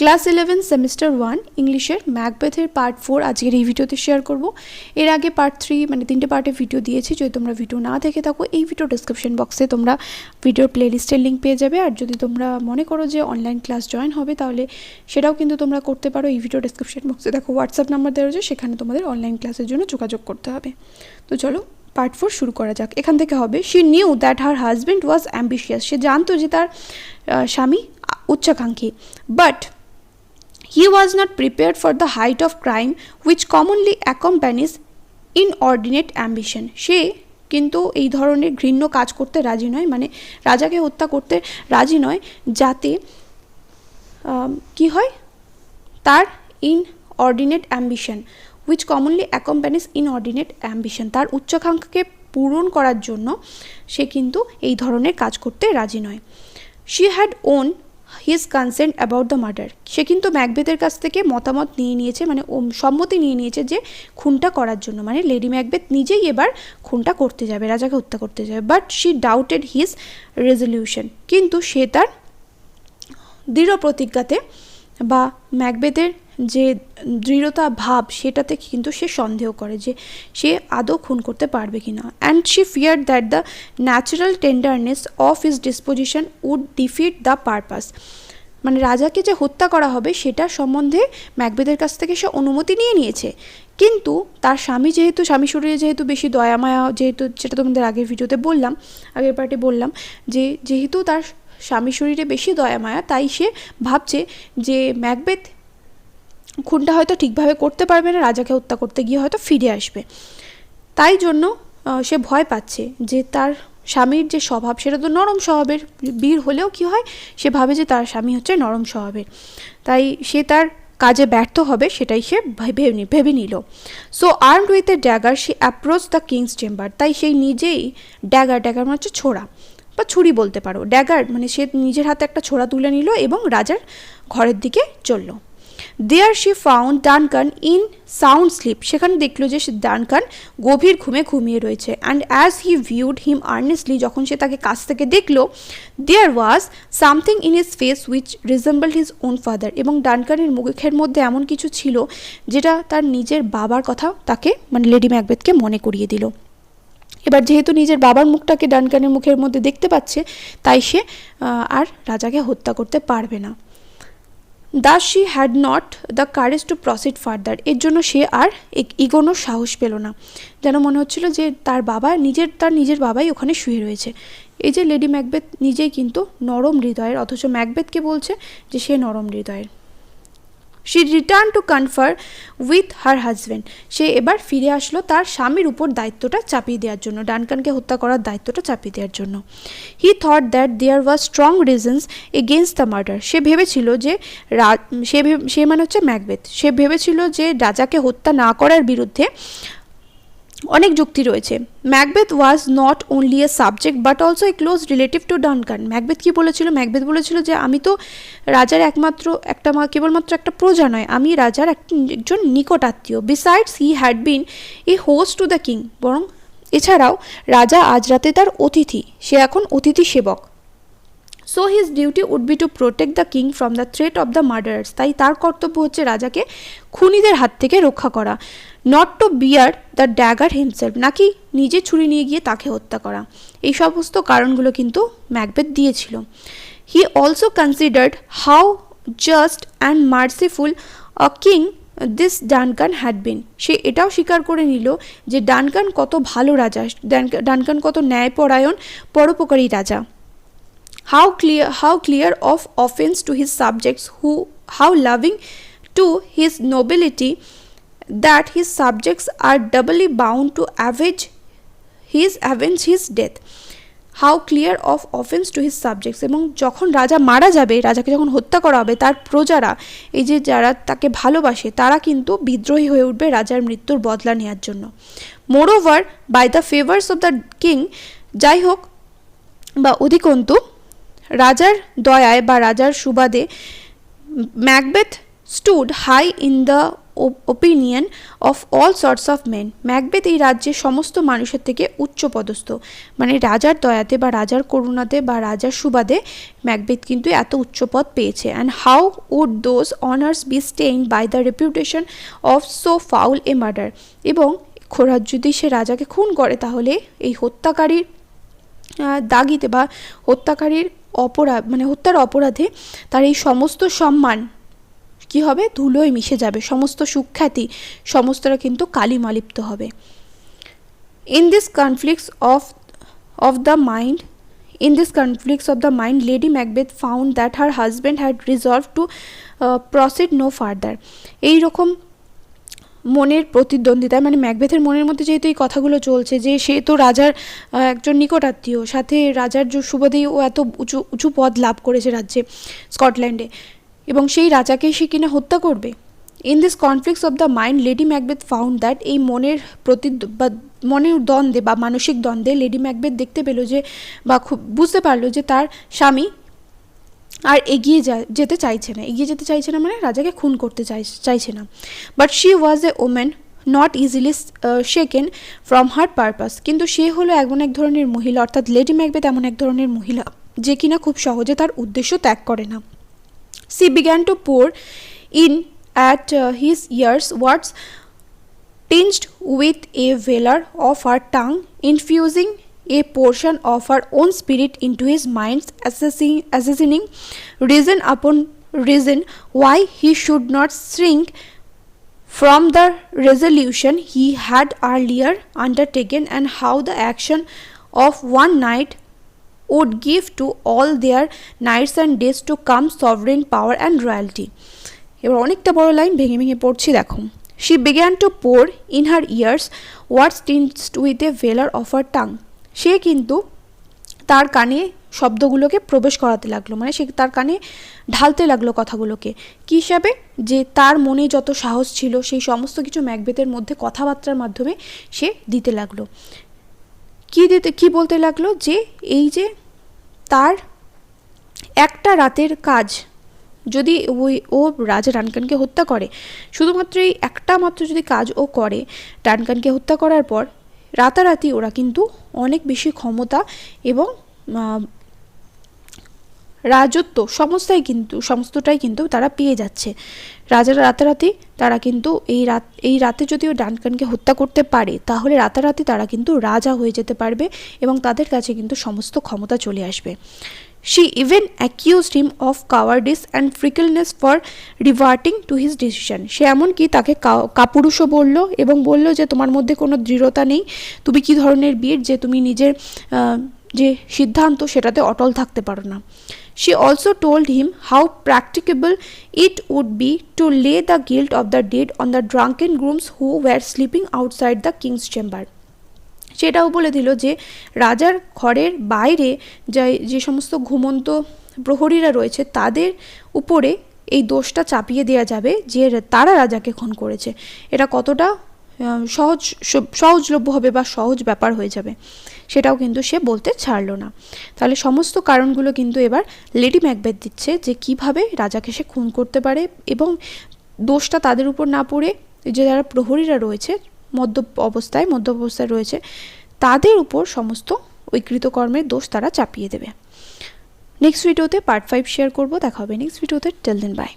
Class 11 semester 1 ইংলিশের ম্যাকবেথের part 4 আজকের এই ভিডিওতে শেয়ার করব। এর আগে পার্ট 3 মানে 3টে পার্টে ভিডিও দিয়েছি। যদি তোমরা ভিডিও না দেখে থাকো এই ভিডিও ডেসক্রিপশন বক্সে তোমরা ভিডিওর প্লেলিস্টের লিঙ্ক পেয়ে যাবে। আর যদি তোমরা মনে করো যে অনলাইন ক্লাস জয়েন হবে তাহলে সেটাও কিন্তু তোমরা করতে পারো। এই ভিডিও ডেসক্রিপশন বক্সে দেখো হোয়াটসঅ্যাপ নাম্বার দেওয়া রয়েছে, সেখানে তোমাদের অনলাইন ক্লাসের জন্য যোগাযোগ করতে হবে। তো চলো পার্ট 4 শুরু করা যাক। এখান থেকে হবে she knew that her husband was ambitious. সে জানতো যে তার স্বামী উচ্চাকাঙ্ক্ষী, but he was not prepared for the height of crime which commonly accompanies inordinate ambition. সে কিন্তু এই ধরনের ঘৃণ্য কাজ করতে রাজি নয়, মানে রাজাকে হত্যা করতে রাজি নয়, যাতে কি হয় তার inordinate ambition which commonly accompanies inordinate ambition, তার উচ্চাকাঙ্ক্ষাকে পূরণ করার জন্য সে কিন্তু এই ধরনের কাজ করতে রাজি নয়। she had owned his consent about the murder. সে কিন্তু ম্যাকবেথের কাছ থেকে মতামত নিয়ে নিয়েছে, মানে সম্মতি নিয়ে নিয়েছে যে খুনটা করার জন্য, মানে লেডি ম্যাকবেথ নিজেই এবার খুনটা করতে যাবে, রাজাকে হত্যা করতে যাবে। But she doubted his resolution, কিন্তু সে তার দৃঢ় প্রতিজ্ঞাতে বা ম্যাকবেথের যে দৃঢ়তা ভাব সেটাতে কিন্তু সে সন্দেহ করে যে সে আদৌ খুন করতে পারবে কিনা। And she fear that the natural tenderness of his disposition would defeat the purpose, মানে রাজাকে যে হত্যা করা হবে সেটা সম্বন্ধে ম্যাকবেথের কাছ থেকে সে অনুমতি নিয়ে নিয়েছে, কিন্তু তার স্বামী শরীরে যেহেতু বেশি দয়ামায়া, যেহেতু যেটা তোমাদের আগের ভিডিওতে বললাম, আগের পার্টে বললাম যে যেহেতু তার স্বামী শরীরে বেশি দয়ামায়া, তাই সে ভাবছে যে ম্যাকবেথ খুনটা হয়তো ঠিকভাবে করতে পারবে না, রাজাকে হত্যা করতে গিয়ে হয়তো ফিরে আসবে। তাই জন্য সে ভয় পাচ্ছে যে তার স্বামীর যে স্বভাব সেটা তো নরম স্বভাবের, বীর হলেও কি হয় সে ভাবে যে তার স্বামী হচ্ছে নরম স্বভাবের, তাই সে তার কাজে ব্যর্থ হবে সেটাই সে ভেবে নিল। So armed with a dagger she approach the king's chamber, তাই সেই নিজেই ড্যাগার মানে হচ্ছে ছোড়া বা ছুরি বলতে পারো, ড্যাগার মানে সে নিজের হাতে একটা ছোড়া তুলে নিল এবং রাজার ঘরের দিকে চলল। There she found Duncan in sound sleep, সেখানে দেখলো যে ডানকান গভীর ঘুমে ঘুমিয়ে রয়েছে। And as he viewed him earnestly, যখন সে তাকে কাছ থেকে দেখলো, there was something in his face which resembled his own father, এবং ডানকানের মুখের মধ্যে এমন কিছু ছিল যেটা তার নিজের বাবার কথা তাকে, মানে লেডি ম্যাকবেথকে মনে করিয়ে দিল। এবার যেহেতু নিজের বাবার মুখটাকে ডানকানের মুখের মধ্যে দেখতে পাচ্ছে, তাই সে আর রাজাকে হত্যা করতে পারবে না। Thus she had not the courage to proceed further, এর জন্য সে আর এগোনোর সাহস পেল না, যেন মনে হচ্ছিল যে তার নিজের বাবাই ওখানে শুয়ে রয়েছে। এই যে লেডি ম্যাকবেথ নিজেই কিন্তু নরম হৃদয়ের, অথচ ম্যাকবেথকে বলছে যে সে নরম হৃদয়ের। She returned to confer with her husband, সে এবার ফিরে আসলো তার স্বামীর উপর দায়িত্বটা চাপিয়ে দেওয়ার জন্য, ডানকানকে হত্যা করার দায়িত্বটা চাপিয়ে দেওয়ার জন্য। He thought that there was strong reasons against the murder, সে ভেবেছিল যে সে মানে হচ্ছে ম্যাকবেথ, সে ভেবেছিল যে রাজাকে হত্যা না করার বিরুদ্ধে অনেক যুক্তি রয়েছে। Macbeth was not only a subject but also a close relative to Duncan. Macbeth কি বলেছিল? ম্যাকবেথ বলেছিল যে আমি তো রাজার কেবলমাত্র একটা প্রজা নয়, আমি রাজার একজন নিকট আত্মীয়। Besides he had been A host to the king, বরং এছাড়াও রাজা আজ রাতে তার অতিথি, সে এখন অতিথি সেবক। So his duty would be to protect the king from the threat of the murderers, তাই তার কর্তব্য হচ্ছে রাজাকে খুনিদের হাত থেকে রক্ষা করা। Not to bear the dagger himself, নাকি নিজে ছুরি নিয়ে গিয়ে তাকে হত্যা করা। এই সমস্ত কারণগুলো কিন্তু ম্যাকবেথ দিয়েছিল। He also considered how just and merciful a king this Duncan had been, সে এটাও স্বীকার করে নিল যে ডানকান কত ভালো রাজা, ডানকান কত ন্যায়পরায়ণ পরোপকারী রাজা। How clear of offense to his subjects, how loving to his nobility, that his subjects are doubly bound to avenge his death. How clear of offense to his subjects, এবং যখন রাজা মারা যাবে, রাজাকে যখন হত্যা করা হবে, তার প্রজারা, এই যে যারা তাকে ভালোবাসে, তারা কিন্তু বিদ্রোহী হয়ে উঠবে রাজার মৃত্যুর বদলা নেওয়ার জন্য। Moreover, by the favors of the king, যাই হোক বা অধিকন্তু রাজার দয়ায় বা রাজার সুবাদে Macbeth stood high in the opinion of all sorts of men. Macbeth এই রাজ্যের সমস্ত মানুষের থেকে উচ্চপদস্থ, মানে রাজার দয়াতে বা রাজার করুণাতে বা রাজার সুবাদে ম্যাকবেথ কিন্তু এত উচ্চপদ পেয়েছে। And how would those honours be stain by the reputation of so foul a murder. এবং যদি সে রাজাকে খুন করে তাহলে এই হত্যাকারীর দাগিতে বা হত্যাকারীর অপরাধ, মানে হত্যার অপরাধে তার এই সমস্ত সম্মান কি হবে, ধুলোয় মিশে যাবে, সমস্ত সুখ্যাতি সমস্তটা কিন্তু কালিমালিপ্ত হবে। In this conflicts of the mind Lady Macbeth found that her husband had resolve to proceed no further. এইরকম মনের প্রতিদ্বন্দ্বিতায়, মানে ম্যাকবেথের মনের মধ্যে যেহেতু এই কথাগুলো চলছে যে সে তো রাজার একজন নিকটাত্মীয়, সাথে রাজার যে সুবাদেই ও এত উঁচু উঁচু পদ লাভ করেছে রাজ্যে স্কটল্যান্ডে, এবং সেই রাজাকে সে কিনা হত্যা করবে। In this conflicts of the mind Lady Macbeth found that, এই মনের দ্বন্দ্বে বা মানসিক দ্বন্দ্বে লেডি ম্যাকবেথ দেখতে পেল যে বা খুব বুঝতে পারলো যে তার স্বামী আর এগিয়ে যেতে চাইছে না, মানে রাজাকে খুন করতে চাইছে না। But she was a woman not easily shaken from her purpose. কিন্তু সে হলো এমন এক ধরনের মহিলা, অর্থাৎ লেডি ম্যাকবেথ এমন এক ধরনের মহিলা যে কিনা খুব সহজে তার উদ্দেশ্য ত্যাগ করে না। She began to pour in at his ears words tinged with a velour of her tongue, infusing a portion of her own spirit into his mind, assassinating reason upon reason why he should not shrink from the resolution he had earlier undertaken, and how the action of one night would give to all their nights and days to come sovereign power and royalty. এবার অনেকটা বড় line ভেঙে ভেঙে পড়ছি, দেখো। She began to pour in her ears words tinged with a velour of her tongue. সে কিন্তু তার কানে শব্দগুলোকে প্রবেশ করাতে লাগলো, মানে সে তার কানে ঢালতে লাগলো কথাগুলোকে। কী হিসাবে, যে তার মনে যত সাহস ছিল সেই সমস্ত কিছু ম্যাকবেথের মধ্যে কথাবার্তার মাধ্যমে সে দিতে লাগলো। কি বলতে লাগলো, যে এই যে তার একটা রাতের কাজ যদি ও রাজা ডানকানকে হত্যা করে, শুধুমাত্র এই একটা মাত্র যদি কাজ ও করে ডানকানকে হত্যা করার পর, রাতারাতি ওরা কিন্তু অনেক বেশি ক্ষমতা এবং রাজত্ব সমস্তটাই কিন্তু তারা পেয়ে যাচ্ছে। রাজারা রাতারাতি তারা কিন্তু এই রাতে যদি ও ডানকানকে হত্যা করতে পারে তাহলে রাতারাতি তারা কিন্তু রাজা হয়ে যেতে পারবে এবং তাদের কাছে কিন্তু সমস্ত ক্ষমতা চলে আসবে। She even accused him of cowardice and fickleness for reverting to his decision. সে এমনকি তাকে কাপুরুষও বলল এবং বলল যে তোমার মধ্যে কোনো দৃঢ়তা নেই, তুমি কি ধরনের বীর যে তুমি নিজের যে সিদ্ধান্ত সেটাতে অটল থাকতে পারো না। She also told him how practicable it would be to lay the guilt of the dead on the drunken grooms who were sleeping outside the king's chamber. সেটাও বলে দিল যে রাজার ঘরের বাইরে যে সমস্ত ঘুমন্ত প্রহরীরা রয়েছে তাদের উপরে এই দোষটা চাপিয়ে দেওয়া যাবে যে তারা রাজাকে খুন করেছে। এটা কতটা সহজলভ্য হবে বা সহজ ব্যাপার হয়ে যাবে সেটাও কিন্তু সে বলতে ছাড়লো না। তাহলে সমস্ত কারণগুলো কিন্তু এবার লেডি ম্যাকবেথ দিচ্ছে যে কিভাবে রাজাকে সে খুন করতে পারে এবং দোষটা তাদের উপর না পড়ে যে যারা প্রহরীরা রয়েছে মধ্য অবস্থায় রয়েছে তাদের উপর সমস্ত ওই কৃতকর্মের দোষ তারা চাপিয়ে দেবে। নেক্সট ভিডিওতে পার্ট 5 শেয়ার করব, দেখা হবে নেক্সট ভিডিওতে। Till then by.